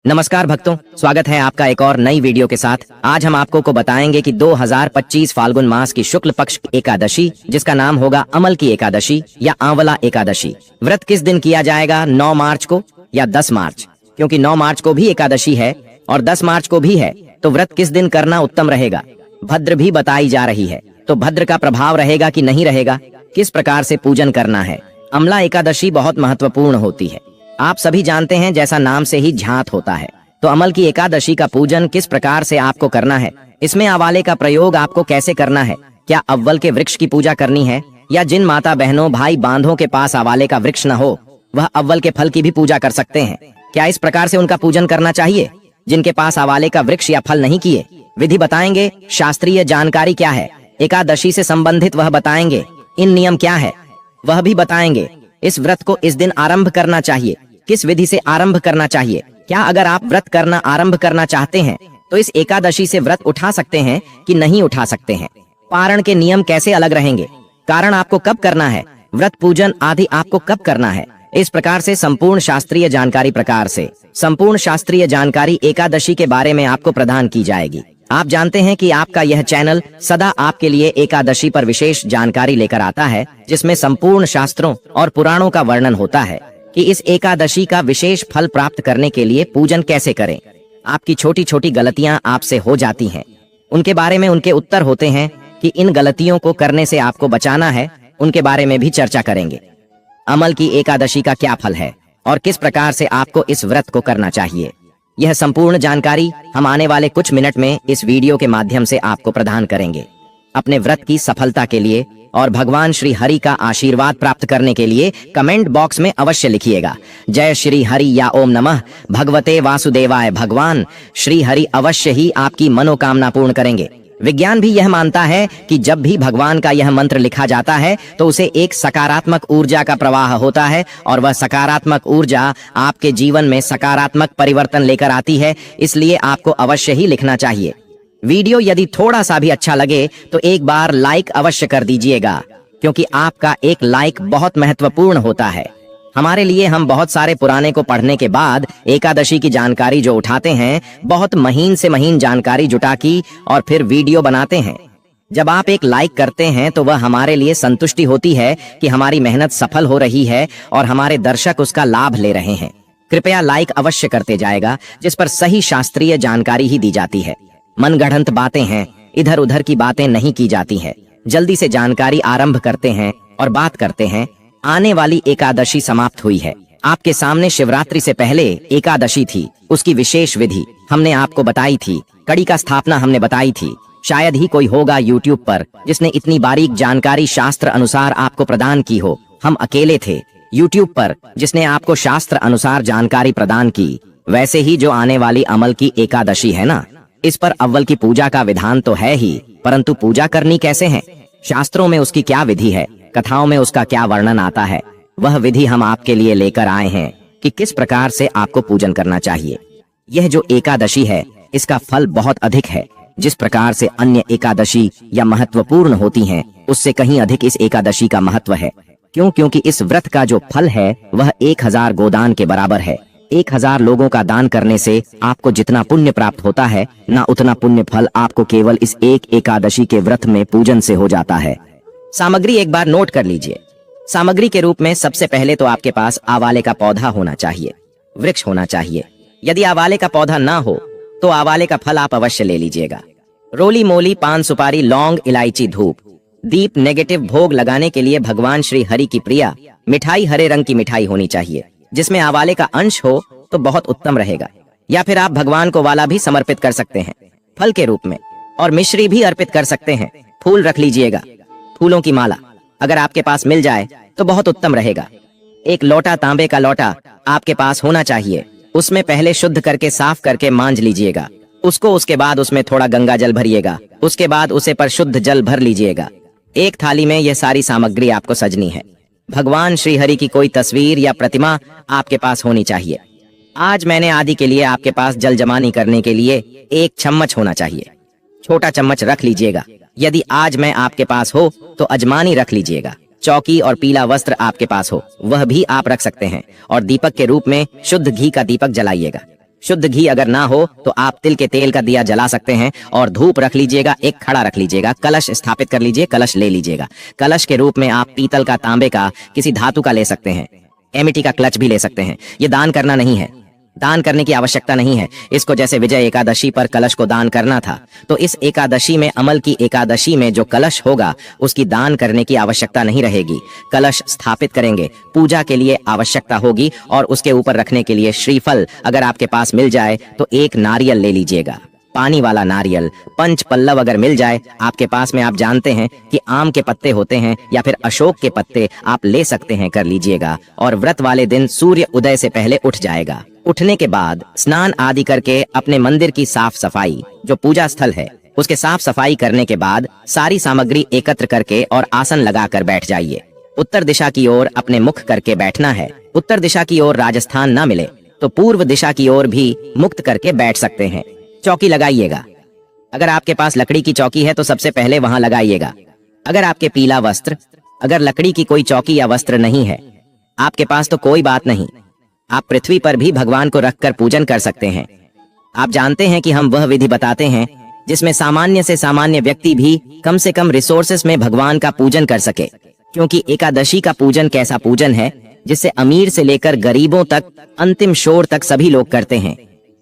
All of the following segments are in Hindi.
नमस्कार भक्तों, स्वागत है आपका एक और नई वीडियो के साथ। आज हम आपको बताएंगे कि 2025 फाल्गुन मास की शुक्ल पक्ष की एकादशी, जिसका नाम होगा अमल की एकादशी या आंवला एकादशी, व्रत किस दिन किया जाएगा, 9 मार्च को या 10 मार्च। क्योंकि 9 मार्च को भी एकादशी है और 10 मार्च को भी है, तो व्रत किस दिन करना उत्तम रहेगा। भद्र भी बताई जा रही है, तो भद्र का प्रभाव रहेगा कि नहीं रहेगा, किस प्रकार से पूजन करना है। अमला एकादशी बहुत महत्वपूर्ण होती है। आप सभी जानते हैं, जैसा नाम से ही झांत होता है। तो अमल की एकादशी का पूजन किस प्रकार से आपको करना है, इसमें आवाले का प्रयोग आपको कैसे करना है, क्या अव्वल के वृक्ष की पूजा करनी है, या जिन माता बहनों भाई बांधों के पास आवाले का वृक्ष न हो वह अव्वल के फल की भी पूजा कर सकते हैं। क्या इस प्रकार से उनका पूजन करना चाहिए जिनके पास आवाले का वृक्ष या फल नहीं किए। विधि बताएंगे, शास्त्रीय जानकारी क्या है, एकादशी से संबंधित वह बताएंगे, इन नियम क्या है वह भी बताएंगे। इस व्रत को इस दिन आरंभ करना चाहिए, किस विधि से आरंभ करना चाहिए। क्या अगर आप व्रत करना आरंभ करना चाहते हैं तो इस एकादशी से व्रत उठा सकते हैं कि नहीं उठा सकते हैं। पारण के नियम कैसे अलग रहेंगे, कारण आपको कब करना है, व्रत पूजन आदि आपको कब करना है। इस प्रकार से संपूर्ण शास्त्रीय जानकारी एकादशी के बारे में आपको प्रदान की जाएगी। आप जानते हैं कि आपका यह चैनल सदा आपके लिए एकादशी पर विशेष जानकारी लेकर आता है, जिसमें संपूर्ण शास्त्रों और पुराणों का वर्णन होता है कि इस एकादशी का विशेष फल प्राप्त करने के लिए पूजन कैसे करें। आपकी छोटी छोटी गलतियां आपसे हो जाती हैं, उनके बारे में उनके उत्तर होते हैं कि इन गलतियों को करने से आपको बचाना है, उनके बारे में भी चर्चा करेंगे। अमल की एकादशी का क्या फल है और किस प्रकार से आपको इस व्रत को करना चाहिए, यह संपूर्ण जानकारी हम आने वाले कुछ मिनट में इस वीडियो के माध्यम से आपको प्रदान करेंगे। अपने व्रत की सफलता के लिए और भगवान श्री हरि का आशीर्वाद प्राप्त करने के लिए कमेंट बॉक्स में अवश्य लिखिएगा जय श्री हरि या ओम नमः भगवते वासुदेवाय। भगवान श्री हरि अवश्य ही आपकी मनोकामना पूर्ण करेंगे। विज्ञान भी यह मानता है कि जब भी भगवान का यह मंत्र लिखा जाता है तो उसे एक सकारात्मक ऊर्जा का प्रवाह होता है और वह सकारात्मक ऊर्जा आपके जीवन में सकारात्मक परिवर्तन लेकर आती है। इसलिए आपको अवश्य ही लिखना चाहिए। वीडियो यदि थोड़ा सा भी अच्छा लगे तो एक बार लाइक अवश्य कर दीजिएगा, क्योंकि आपका एक लाइक बहुत महत्वपूर्ण होता है हमारे लिए। हम बहुत सारे पुराने को पढ़ने के बाद एकादशी की जानकारी जो उठाते हैं, बहुत महीन से महीन जानकारी जुटा की और फिर वीडियो बनाते हैं। जब आप एक लाइक करते हैं तो वह हमारे लिए संतुष्टि होती है कि हमारी मेहनत सफल हो रही है और हमारे दर्शक उसका लाभ ले रहे हैं। कृपया लाइक अवश्य करते जाएगा, जिस पर सही शास्त्रीय जानकारी ही दी जाती है। मनगढ़ंत बातें हैं, इधर उधर की बातें नहीं की जाती हैं। जल्दी से जानकारी आरंभ करते हैं और बात करते हैं। आने वाली एकादशी समाप्त हुई है, आपके सामने शिवरात्रि से पहले एकादशी थी, उसकी विशेष विधि हमने आपको बताई थी, कड़ी का स्थापना हमने बताई थी। शायद ही कोई होगा यूट्यूब पर जिसने इतनी बारीक जानकारी शास्त्र अनुसार आपको प्रदान की हो। हम अकेले थे यूट्यूब पर जिसने आपको शास्त्र अनुसार जानकारी प्रदान की। वैसे ही जो आने वाली अमल की एकादशी है ना, इस पर अव्वल की पूजा का विधान तो है ही, परंतु पूजा करनी कैसे है, शास्त्रों में उसकी क्या विधि है, कथाओं में उसका क्या वर्णन आता है, वह विधि हम आपके लिए लेकर आए हैं कि किस प्रकार से आपको पूजन करना चाहिए। यह जो एकादशी है इसका फल बहुत अधिक है। जिस प्रकार से अन्य एकादशी या महत्वपूर्ण होती हैं, उससे कहीं अधिक इस एकादशी का महत्व है। क्योंकि इस व्रत का जो फल है वह 1000 गोदान के बराबर है। 1000 लोगों का दान करने से आपको जितना पुण्य प्राप्त होता है, ना उतना पुण्य फल आपको केवल इस एक एकादशी के व्रत में पूजन से हो जाता है। सामग्री एक बार नोट कर लीजिए। सामग्री के रूप में सबसे पहले तो आपके पास आवाले का पौधा होना चाहिए, वृक्ष होना चाहिए। यदि आवाले का पौधा ना हो तो आवाले का फल आप अवश्य ले लीजिएगा। रोली मोली, पान सुपारी, लौंग, इलायची, धूप, दीप, नेगेटिव भोग लगाने के लिए भगवान श्री हरि की प्रिया मिठाई, हरे रंग की मिठाई होनी चाहिए जिसमें आवाले का अंश हो तो बहुत उत्तम रहेगा। या फिर आप भगवान को वाला भी समर्पित कर सकते हैं फल के रूप में, और मिश्री भी अर्पित कर सकते हैं। फूल रख लीजिएगा, फूलों की माला अगर आपके पास मिल जाए तो बहुत उत्तम रहेगा। एक लोटा, तांबे का लोटा आपके पास होना चाहिए। उसमें पहले शुद्ध करके साफ करके मांज लीजिएगा उसको। उसके बाद उसमें थोड़ा गंगा जल भरिएगा, उसके बाद उसे पर शुद्ध जल भर लीजिएगा। एक थाली में यह सारी सामग्री आपको सजनी है। भगवान श्री हरि की कोई तस्वीर या प्रतिमा आपके पास होनी चाहिए। आज मैंने आदि के लिए आपके पास जल जमानी करने के लिए एक चम्मच होना चाहिए, छोटा चम्मच रख लीजिएगा। यदि आज मैं आपके पास हो तो अजमानी रख लीजिएगा। चौकी और पीला वस्त्र आपके पास हो वह भी आप रख सकते हैं, और दीपक के रूप में शुद्ध घी का दीपक जलाइएगा। शुद्ध घी अगर ना हो तो आप तिल के तेल का दिया जला सकते हैं और धूप रख लीजिएगा, एक खड़ा रख लीजिएगा, कलश स्थापित कर लीजिए, कलश ले लीजिएगा। कलश के रूप में आप पीतल का, तांबे का, किसी धातु का ले सकते हैं, एमिटी का क्लच भी ले सकते हैं। ये दान करना नहीं है, दान करने की आवश्यकता नहीं है। इसको जैसे विजय एकादशी पर कलश को दान करना था, तो इस एकादशी में, अमल की एकादशी में जो कलश होगा उसकी दान करने की आवश्यकता नहीं रहेगी। कलश स्थापित करेंगे, पूजा के लिए आवश्यकता होगी और उसके ऊपर रखने के लिए श्रीफल अगर आपके पास मिल जाए तो एक नारियल ले लीजिएगा, पानी वाला नारियल। पंच पल्लव अगर मिल जाए आपके पास में, आप जानते हैं कि आम के पत्ते होते हैं या फिर अशोक के पत्ते, आप ले सकते हैं, कर लीजिएगा। और व्रत वाले दिन सूर्य उदय से पहले उठ जाएगा। उठने के बाद स्नान आदि करके अपने मंदिर की साफ सफाई, जो पूजा स्थल है उसके साफ सफाई करने के बाद सारी सामग्री एकत्र करके और आसन लगाकर बैठ जाइए। उत्तर दिशा की ओर अपने मुख करके बैठना है। उत्तर दिशा की ओर राजस्थान ना मिले तो पूर्व दिशा की ओर भी मुक्त करके बैठ सकते हैं। चौकी लगाइएगा। अगर आपके पास लकड़ी की चौकी है तो सबसे पहले वहां लगाइएगा। अगर आपके पीला वस्त्र, अगर लकड़ी की कोई चौकी या वस्त्र नहीं है आपके पास तो कोई बात नहीं, आप पृथ्वी पर भी भगवान को रखकर पूजन कर सकते हैं। आप जानते हैं कि हम वह विधि बताते हैं जिसमें सामान्य से सामान्य व्यक्ति भी कम से कम रिसोर्सेस में भगवान का पूजन कर सके, क्योंकि एकादशी का पूजन कैसा पूजन है जिससे अमीर से लेकर गरीबों तक, अंतिम शोर तक सभी लोग करते हैं।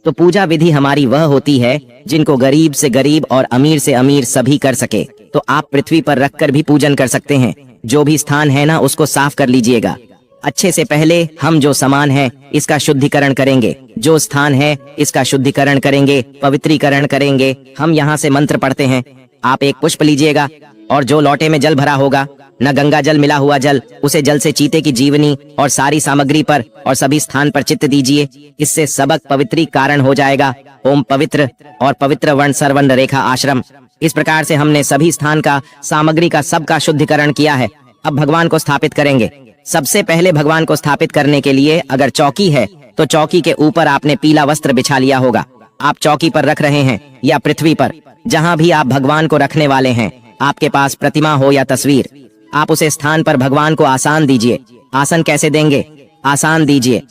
तो पूजा विधि हमारी वह होती है जिनको गरीब से गरीब और अमीर से अमीर सभी कर सके। तो आप पृथ्वी पर रखकर भी पूजन कर सकते हैं। जो भी स्थान है ना उसको साफ कर लीजिएगा। अच्छे से पहले हम जो सामान है इसका शुद्धिकरण करेंगे, जो स्थान है इसका शुद्धिकरण करेंगे, पवित्रीकरण करेंगे। हम यहाँ से मंत्र पढ़ते हैं। आप एक पुष्प लीजिएगा और जो लोटे में जल भरा होगा, न गंगा जल मिला हुआ जल, उसे जल से चीते की जीवनी और सारी सामग्री पर और सभी स्थान पर चित्त दीजिए। इससे सबक पवित्रीकरण हो जाएगा। ओम पवित्र और पवित्र वर्ण सर्वर्ण रेखा आश्रम। इस प्रकार से हमने सभी स्थान का, सामग्री का, सबका शुद्धिकरण किया है। अब भगवान को स्थापित करेंगे। सबसे पहले भगवान को स्थापित करने के लिए अगर चौकी है तो चौकी के ऊपर आपने पीला वस्त्र बिछा लिया होगा। आप चौकी पर रख रहे हैं या पृथ्वी पर, जहां भी आप भगवान को रखने वाले हैं, आपके पास प्रतिमा हो या तस्वीर, आप उसे स्थान पर भगवान को आसान दीजिए। आसन कैसे देंगे? आसान दीजिए,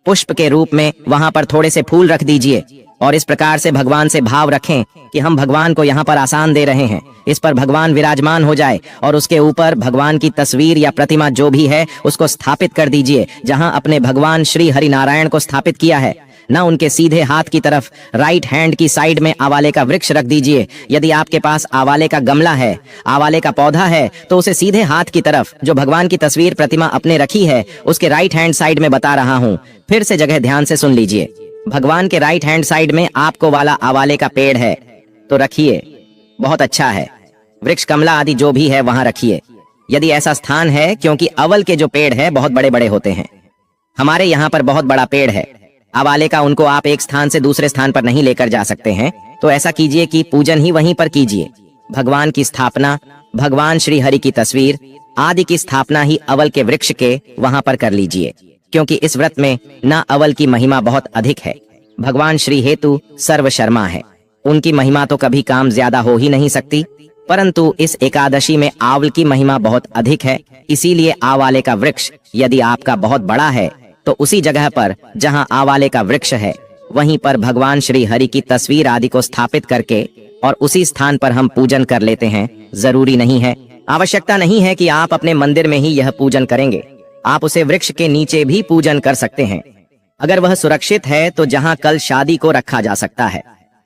पुष्प के रूप में वहां पर थोड़े से फूल रख दीजिए और इस प्रकार से भगवान से भाव रखें कि हम भगवान को यहाँ पर आसान दे रहे हैं। इस पर भगवान विराजमान हो जाए और उसके ऊपर भगवान की तस्वीर या प्रतिमा जो भी है उसको स्थापित कर दीजिए। जहां अपने भगवान श्री हरि नारायण को स्थापित किया है, ना उनके सीधे हाथ की तरफ राइट हैंड की साइड में आवाले का वृक्ष रख दीजिए। यदि आपके पास आवाले का गमला है, आवाले का पौधा है, तो उसे सीधे हाथ की तरफ जो भगवान की तस्वीर प्रतिमा अपने रखी है उसके राइट हैंड साइड में बता रहा हूँ। फिर से जगह ध्यान से सुन लीजिए। भगवान के राइट हैंड साइड में आपको वाला आवाले का पेड़ है तो रखिए, बहुत अच्छा है। वृक्ष, कमला आदि जो भी है वहां रखिए। यदि ऐसा स्थान है, क्योंकि अवल के जो पेड़ है बहुत बड़े बड़े होते हैं, हमारे यहाँ पर बहुत बड़ा पेड़ है आवाले का, उनको आप एक स्थान से दूसरे स्थान पर नहीं लेकर जा सकते हैं। तो ऐसा कीजिए कि पूजन ही वहीं पर कीजिए। भगवान की स्थापना, भगवान श्री हरि की तस्वीर आदि की स्थापना ही अवल के वृक्ष के वहां पर कर लीजिए, क्योंकि इस व्रत में ना अवल की महिमा बहुत अधिक है। भगवान श्री हेतु सर्व शर्मा है, उनकी महिमा तो कभी काम ज्यादा हो ही नहीं सकती, परंतु इस एकादशी में आंवल की महिमा बहुत अधिक है। इसीलिए आवाले का वृक्ष यदि आपका बहुत बड़ा है तो उसी जगह पर जहां आवाले का वृक्ष है वहीं पर भगवान श्री हरि की तस्वीर आदि को स्थापित करके और उसी स्थान पर हम पूजन कर लेते हैं। जरूरी नहीं है, आवश्यकता नहीं है कि आप अपने मंदिर में ही यह पूजन करेंगे। आप उसे वृक्ष के नीचे भी पूजन कर सकते हैं, अगर वह सुरक्षित है तो जहां कल शादी को रखा जा सकता है।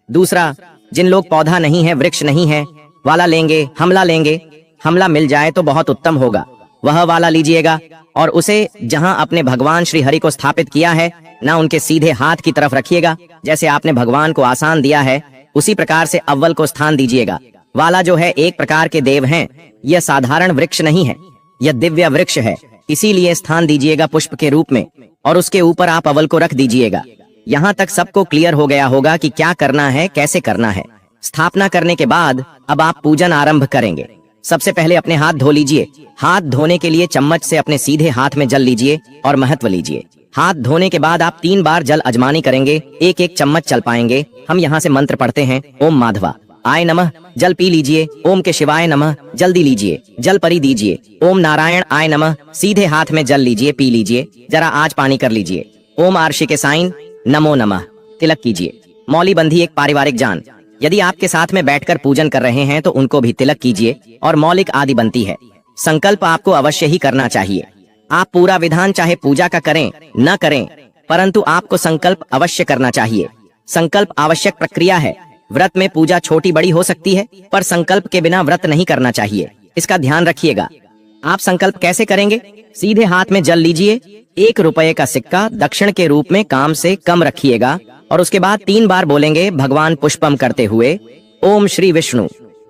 दूसरा, जिन लोग पौधा नहीं है, वृक्ष नहीं है, वाला लेंगे, हमला लेंगे, हमला मिल जाए तो बहुत उत्तम होगा, वह वाला लीजिएगा और उसे जहां आपने भगवान श्री हरि को स्थापित किया है ना उनके सीधे हाथ की तरफ रखिएगा। जैसे आपने भगवान को आसान दिया है उसी प्रकार से अव्वल को स्थान दीजिएगा। वाला जो है एक प्रकार के देव हैं, यह साधारण वृक्ष नहीं है, यह दिव्य वृक्ष है, इसीलिए स्थान दीजिएगा पुष्प के रूप में और उसके ऊपर आप अव्वल को रख दीजिएगा। यहाँ तक सबको क्लियर हो गया होगा कि क्या करना है, कैसे करना है। स्थापना करने के बाद अब आप पूजन आरंभ करेंगे। सबसे पहले अपने हाथ धो लीजिए। हाथ धोने के लिए चम्मच से अपने सीधे हाथ में जल लीजिए और महत्व लीजिए। हाथ धोने के बाद आप 3 बार जल अजमानी करेंगे, एक एक चम्मच चल पाएंगे। हम यहाँ से मंत्र पढ़ते हैं, ओम माधवा आय नमः, जल पी लीजिए। ओम के शिवाय नमः, जल्दी लीजिए, जल परी दीजिए। ओम नारायण आय नमः, सीधे हाथ में जल लीजिए, पी लीजिए, जरा आज पानी कर लीजिए। ओम आर्षि के साइन नमो नमः, तिलक कीजिए। मौली बंधी एक पारिवारिक जान, यदि आपके साथ में बैठकर पूजन कर रहे हैं तो उनको भी तिलक कीजिए और मौलिक आदि बनती है। संकल्प आपको अवश्य ही करना चाहिए। आप पूरा विधान चाहे पूजा का करें न करें, परंतु आपको संकल्प अवश्य करना चाहिए। संकल्प आवश्यक प्रक्रिया है। व्रत में पूजा छोटी बड़ी हो सकती है, पर संकल्प के बिना व्रत नहीं करना चाहिए, इसका ध्यान रखिएगा। आप संकल्प कैसे करेंगे? सीधे हाथ में जल लीजिए, 1 रुपये का सिक्का दक्षिण के रूप में काम से कम रखिएगा और उसके बाद 3 बार बोलेंगे भगवान पुष्पम करते हुए ओम श्री विष्णु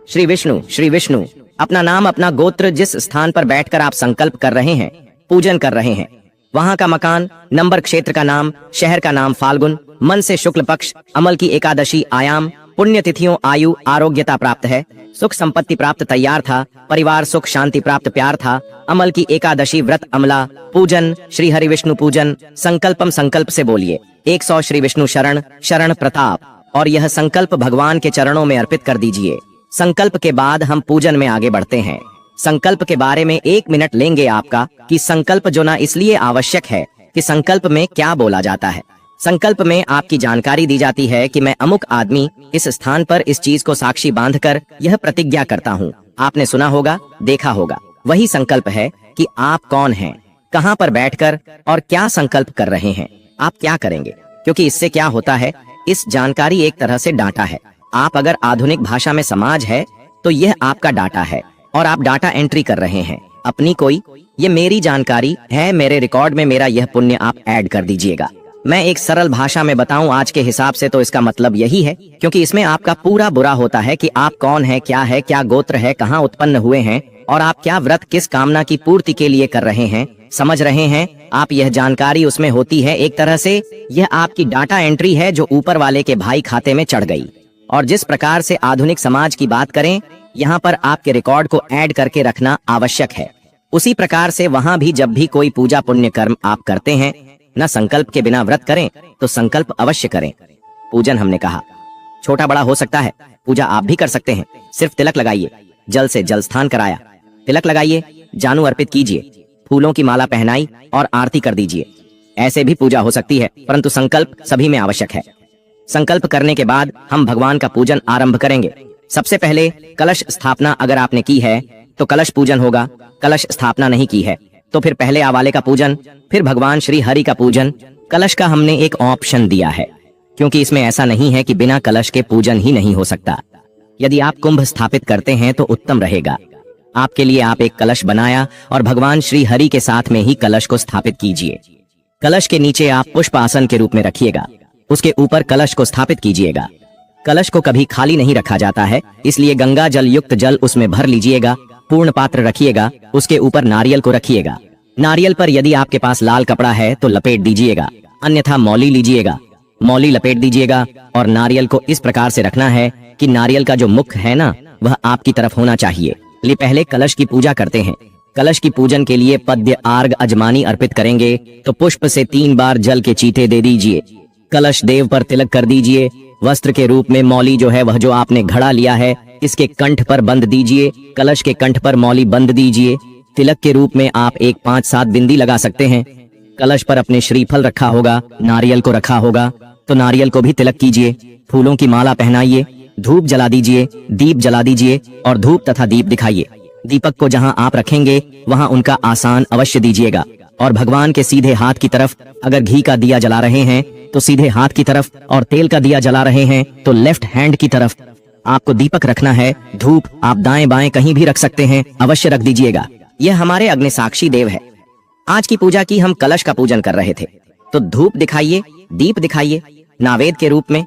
श्री विष्णु श्री विष्णु। अपना नाम, अपना गोत्र, जिस स्थान पर बैठकर आप संकल्प कर रहे हैं, पूजन कर रहे हैं, वहां का मकान, नंबर, क्षेत्र का नाम, शहर का नाम, फाल्गुन, मन से शुक्ल पक्ष, अमल की एकादशी, आयाम, पुण्य तिथियों, आयु, आरोग्यता प्राप्त है, सुख संपत्ति प्राप्त तैयार था, परिवार सुख शांति प्राप्त प्यार था, अमल की एकादशी, व्रत अमला, पूजन, श्री हरि विष्णु पूजन। संकल्पम संकल्प से बोलिए 100 श्री विष्णु शरण शरण प्रताप, और यह संकल्प भगवान के चरणों में अर्पित कर दीजिए। संकल्प के बाद हम पूजन में आगे बढ़ते हैं। संकल्प के बारे में 1 मिनट लेंगे आपका कि संकल्प जो ना इसलिए आवश्यक है कि संकल्प में क्या बोला जाता है। संकल्प में आपकी जानकारी दी जाती है कि मैं अमुक आदमी इस स्थान पर इस चीज को साक्षी बांधकर यह प्रतिज्ञा करता हूँ। आपने सुना होगा, देखा होगा, वही संकल्प है कि आप कौन हैं, कहाँ पर बैठकर और क्या संकल्प कर रहे हैं, आप क्या करेंगे। क्योंकि इससे क्या होता है, इस जानकारी एक तरह से डाटा है। आप अगर आधुनिक भाषा में समाज है तो यह आपका डाटा है और आप डाटा एंट्री कर रहे हैं अपनी कोई, ये मेरी जानकारी है, मेरे रिकॉर्ड में मेरा यह पुण्य आप ऐड कर दीजिएगा। मैं एक सरल भाषा में बताऊं आज के हिसाब से तो इसका मतलब यही है, क्योंकि इसमें आपका पूरा बुरा होता है कि आप कौन है, क्या गोत्र है, कहाँ उत्पन्न हुए हैं और आप क्या व्रत किस कामना की पूर्ति के लिए कर रहे हैं। समझ रहे हैं आप? यह जानकारी उसमें होती है। एक तरह से यह आपकी डाटा एंट्री है जो ऊपर वाले के भाई खाते में चढ़ गई। और जिस प्रकार से आधुनिक समाज की बात करें, यहाँ पर आपके रिकॉर्ड को ऐड करके रखना आवश्यक है, उसी प्रकार से वहाँ भी जब भी कोई पूजा पुण्य कर्म आप करते हैं, न संकल्प के बिना व्रत करें तो संकल्प अवश्य करें। पूजन हमने कहा छोटा बड़ा हो सकता है, पूजा आप भी कर सकते हैं। सिर्फ तिलक लगाइए, जल से जल स्नान कराया, तिलक लगाइए, जानू अर्पित कीजिए, फूलों की माला पहनाई और आरती कर दीजिए। ऐसे भी पूजा हो सकती है, परंतु संकल्प सभी में आवश्यक है। संकल्प करने के बाद हम भगवान का पूजन आरंभ करेंगे। सबसे पहले कलश स्थापना अगर आपने की है तो कलश पूजन होगा। कलश स्थापना नहीं की है तो फिर पहले आवाले का पूजन, फिर भगवान श्री हरि का पूजन। कलश का हमने एक ऑप्शन दिया है, क्योंकि इसमें ऐसा नहीं है कि बिना कलश के पूजन ही नहीं हो सकता। यदि आप कुंभ स्थापित करते हैं तो उत्तम रहेगा। आपके लिए आप एक कलश बनाया और भगवान श्री हरि के साथ में ही कलश को स्थापित कीजिए। कलश के नीचे आप पुष्प आसन के रूप में रखिएगा, उसके ऊपर कलश को स्थापित कीजिएगा। कलश को कभी खाली नहीं रखा जाता है, इसलिए गंगा जल युक्त जल उसमें भर लीजिएगा। पूर्ण पात्र रखिएगा, उसके ऊपर नारियल को रखिएगा। नारियल पर यदि आपके पास लाल कपड़ा है तो लपेट दीजिएगा, अन्यथा मौली लीजिएगा, मौली लपेट दीजिएगा। और नारियल को इस प्रकार से रखना है कि नारियल का जो मुख है ना, वह आपकी तरफ होना चाहिए। लिए पहले कलश की पूजा करते हैं। कलश की पूजन के लिए पद्य, आर्ग, अजमानी अर्पित करेंगे तो पुष्प से 3 बार जल के चीटे दे दीजिए। कलश देव पर तिलक कर दीजिए। वस्त्र के रूप में मौली जो है, वह जो आपने घड़ा लिया है, इसके कंठ पर बंद दीजिए। कलश के कंठ पर मौली बंद दीजिए। तिलक के रूप में आप एक 5-7 बिंदी लगा सकते हैं। कलश पर अपने श्रीफल रखा होगा, नारियल को रखा होगा तो नारियल को भी तिलक कीजिए। फूलों की माला पहनाइए, धूप जला दीजिए, दीप जला दीजिए और धूप तथा दीप दिखाइए। दीपक को जहां आप रखेंगे वहां उनका आसान अवश्य दीजिएगा। और भगवान के सीधे हाथ की तरफ अगर घी का दिया जला रहे हैं तो सीधे हाथ की तरफ, और तेल का दिया जला रहे हैं तो लेफ्ट हैंड की तरफ आपको दीपक रखना है। धूप आप दाएं बाएं कहीं भी रख सकते हैं, अवश्य रख दीजिएगा। यह हमारे अग्नि साक्षी देव है। आज की पूजा की हम कलश का पूजन कर रहे थे, तो धूप दिखाइए, दीप दिखाइए। नावेद के रूप में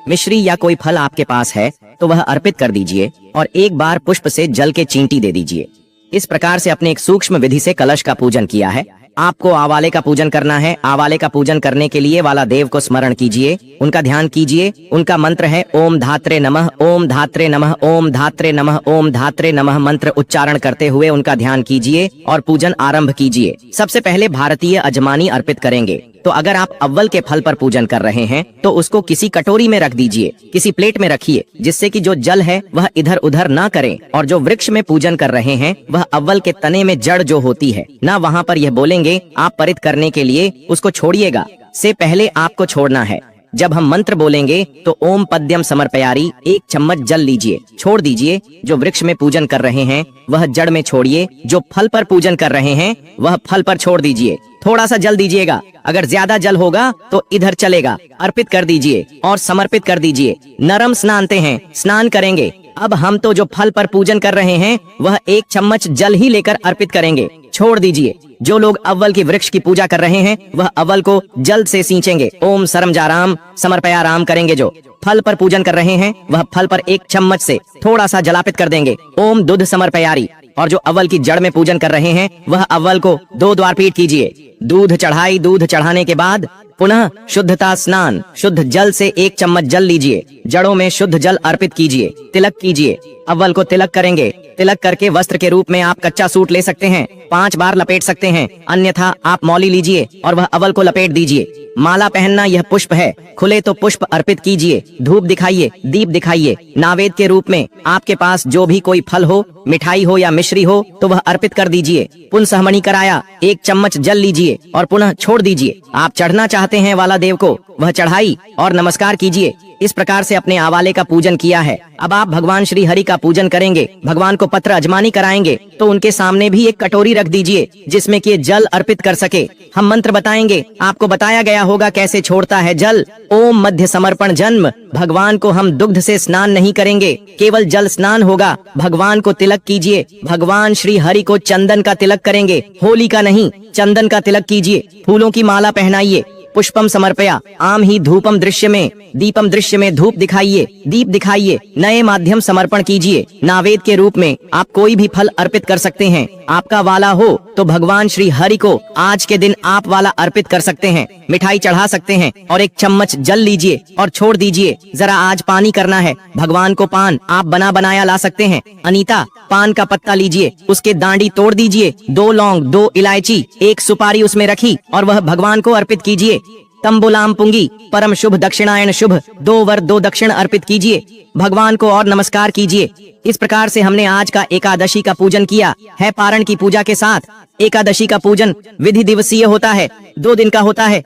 मिश्री या कोई फल आपके पास है तो वह अर्पित कर दीजिए और एक बार पुष्प से जल के चींटी दे दीजिए। इस प्रकार से अपने एक सूक्ष्म विधि से कलश का पूजन किया है। आपको आवाले का पूजन करना है। आवाले का पूजन करने के लिए वाला देव को स्मरण कीजिए, उनका ध्यान कीजिए। उनका मंत्र है ओम धात्रे नमः, ओम धात्रे नमः, ओम धात्रे नमः, ओम धात्रे नमः। मंत्र उच्चारण करते हुए उनका ध्यान कीजिए और पूजन आरंभ कीजिए। सबसे पहले भारतीय अजमानी अर्पित करेंगे। तो अगर आप अव्वल के फल पर पूजन कर रहे हैं तो उसको किसी कटोरी में रख दीजिए, किसी प्लेट में रखिए, जिससे कि जो जल है वह इधर उधर ना करे। और जो वृक्ष में पूजन कर रहे हैं वह अव्वल के तने में जड़ जो होती है ना, वहाँ पर यह बोलेंगे आप परित करने के लिए उसको छोड़िएगा। से पहले आपको छोड़ना है। जब हम मंत्र बोलेंगे तो ओम पद्यम समर्पयारी 1 चम्मच जल लीजिए, छोड़ दीजिए। जो वृक्ष में पूजन कर रहे हैं वह जड़ में छोड़िए, जो फल पर पूजन कर रहे हैं वह फल पर छोड़ दीजिए। थोड़ा सा जल दीजिएगा, अगर ज्यादा जल होगा तो इधर चलेगा, अर्पित कर दीजिए और समर्पित कर दीजिए। नरम स्नानते हैं, स्नान करेंगे। अब हम तो जो फल पर पूजन कर रहे हैं वह 1 चम्मच जल ही लेकर अर्पित करेंगे, छोड़ दीजिए। जो लोग अव्वल की वृक्ष की पूजा कर रहे हैं वह अव्वल को जल से सींचेंगे, ओम सरमजाराम समर्पयाराम करेंगे। जो फल पर पूजन कर रहे हैं वह फल पर 1 चम्मच से थोड़ा सा जलापित कर देंगे, ओम दूध समर्पयारी। और जो अव्वल की जड़ में पूजन कर रहे हैं वह अव्वल को 2 द्वार पीठ कीजिए। दूध चढ़ाई, दूध चढ़ाने के बाद पुनः शुद्धता स्नान, शुद्ध जल से 1 चम्मच जल लीजिए, जड़ों में शुद्ध जल अर्पित कीजिए, तिलक कीजिए। अव्वल को तिलक करेंगे। तिलक करके वस्त्र के रूप में आप कच्चा सूट ले सकते हैं, 5 बार लपेट सकते हैं, अन्यथा आप मौली लीजिए और वह अव्वल को लपेट दीजिए। माला पहनना यह पुष्प है, खुले तो पुष्प अर्पित कीजिए, धूप दिखाइए, दीप दिखाइए। नावेद के रूप में आपके पास जो भी कोई फल हो, मिठाई हो या मिश्री हो तो वह अर्पित कर दीजिए। पुनः कराया 1 चम्मच जल लीजिए और पुनः छोड़ दीजिए। आप चढ़ना चाहते हैं वाला देव को, वह चढ़ाई और नमस्कार कीजिए। इस प्रकार से अपने आवाले का पूजन किया है। अब आप भगवान श्री हरि का पूजन करेंगे, भगवान को पत्र अजमानी कराएंगे तो उनके सामने भी एक कटोरी रख दीजिए जिसमें कि जल अर्पित कर सके। हम मंत्र बताएंगे, आपको बताया गया होगा कैसे छोड़ता है जल। ओम मध्य समर्पण जन्म। भगवान को हम दुग्ध से स्नान नहीं करेंगे, केवल जल स्नान होगा। भगवान को तिलक कीजिए, भगवान श्री हरि को चंदन का तिलक करेंगे, होली का नहीं, चंदन का तिलक कीजिए। फूलों की माला पहनाइए। पुष्पम समर्पया आम ही धूपम दृश्य में, दीपम दृश्य में धूप दिखाइए, दीप दिखाइए। नए माध्यम समर्पण कीजिए। नावेद के रूप में आप कोई भी फल अर्पित कर सकते हैं। आपका वाला हो तो भगवान श्री हरि को आज के दिन आप वाला अर्पित कर सकते हैं, मिठाई चढ़ा सकते हैं और 1 चम्मच जल लीजिए और छोड़ दीजिए। जरा आज पानी करना है। भगवान को पान आप बना बनाया ला सकते हैं। अनीता, पान का पत्ता लीजिए, उसके दांडी तोड़ दीजिए, 2 लौंग, 2 इलायची, 1 सुपारी उसमें रखी और वह भगवान को अर्पित कीजिए। तंबुलाम पुंगी परम शुभ दक्षिणायन शुभ, 2 वर 2 दक्षिण अर्पित कीजिए। भगवान को और नमस्कार कीजिए। इस प्रकार से हमने आज का एकादशी का पूजन किया है। पारण की पूजा के साथ एकादशी का पूजन विधि दिवसीय होता है, 2 दिन का होता है।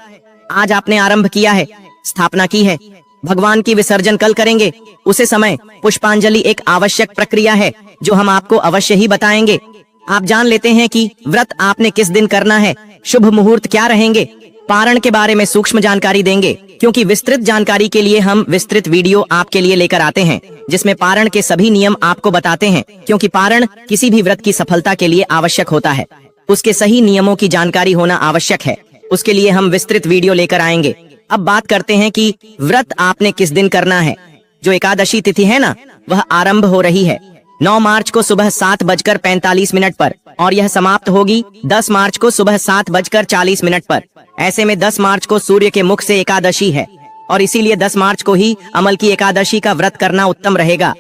आज आपने आरंभ किया है, स्थापना की है। भगवान की विसर्जन कल करेंगे। उसे समय पुष्पांजलि एक आवश्यक प्रक्रिया है जो हम आपको अवश्य ही बताएंगे। आप जान लेते हैं कि व्रत आपने किस दिन करना है, शुभ मुहूर्त क्या रहेंगे। पारण के बारे में सूक्ष्म जानकारी देंगे, क्योंकि विस्तृत जानकारी के लिए हम विस्तृत वीडियो आपके लिए लेकर आते हैं जिसमें पारण के सभी नियम आपको बताते हैं। क्योंकि पारण किसी भी व्रत की सफलता के लिए आवश्यक होता है, उसके सही नियमों की जानकारी होना आवश्यक है। उसके लिए हम विस्तृत वीडियो लेकर आएंगे। अब बात करते हैं कि व्रत आपने किस दिन करना है। जो एकादशी तिथि है ना, वह आरंभ हो रही है 9 मार्च को सुबह 7:45 पर और यह समाप्त होगी 10 मार्च को सुबह 7:40 पर। ऐसे में 10 मार्च को सूर्य के मुख से एकादशी है और इसीलिए 10 मार्च को ही अमल की एकादशी का व्रत करना उत्तम रहेगा।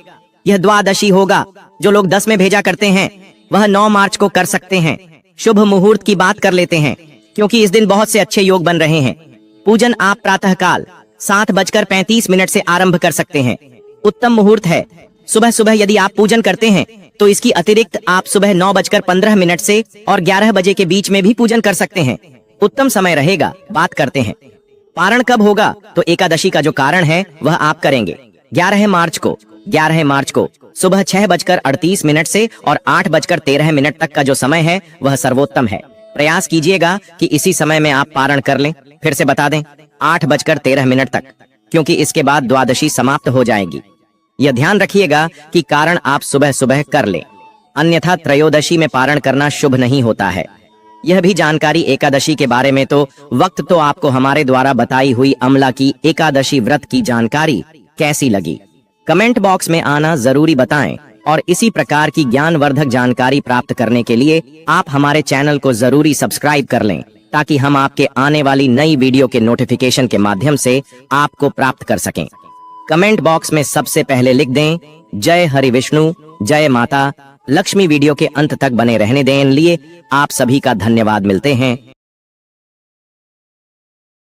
यह द्वादशी होगा। जो लोग 10 में भेजा करते हैं वह 9 मार्च को कर सकते हैं। शुभ मुहूर्त की बात कर लेते हैं, क्योंकि इस दिन बहुत से अच्छे योग बन रहे हैं। पूजन आप प्रातः काल 7:35 से आरंभ कर सकते हैं, उत्तम मुहूर्त है। सुबह सुबह यदि आप पूजन करते हैं तो इसकी अतिरिक्त आप सुबह 9:15 से और 11 बजे के बीच में भी पूजन कर सकते हैं, उत्तम समय रहेगा। बात करते हैं पारण कब होगा, तो एकादशी का जो कारण है वह आप करेंगे 11 मार्च को सुबह 6:38 से और 8:13 तक का जो समय है वह सर्वोत्तम है। प्रयास कीजिएगा कि इसी समय में आप पारण कर लें। फिर से बता दें, 8:13 तक, क्योंकि इसके बाद द्वादशी समाप्त हो जाएगी। यह ध्यान रखिएगा कि कारण आप सुबह सुबह कर लें, अन्यथा त्रयोदशी में पारण करना शुभ नहीं होता है। यह भी जानकारी एकादशी के बारे में तो वक्त तो आपको हमारे द्वारा बताई हुई अमला की एकादशी व्रत की जानकारी कैसी लगी, कमेंट बॉक्स में आना जरूरी बताएं। और इसी प्रकार की ज्ञानवर्धक जानकारी प्राप्त करने के लिए आप हमारे चैनल को जरूरी सब्सक्राइब कर लें, ताकि हम आपके आने वाली नई वीडियो के नोटिफिकेशन के माध्यम से आपको प्राप्त कर सकें। कमेंट बॉक्स में सबसे पहले लिख दें, जय हरि विष्णु, जय माता लक्ष्मी। वीडियो के अंत तक बने रहने देने लिए आप सभी का धन्यवाद। मिलते हैं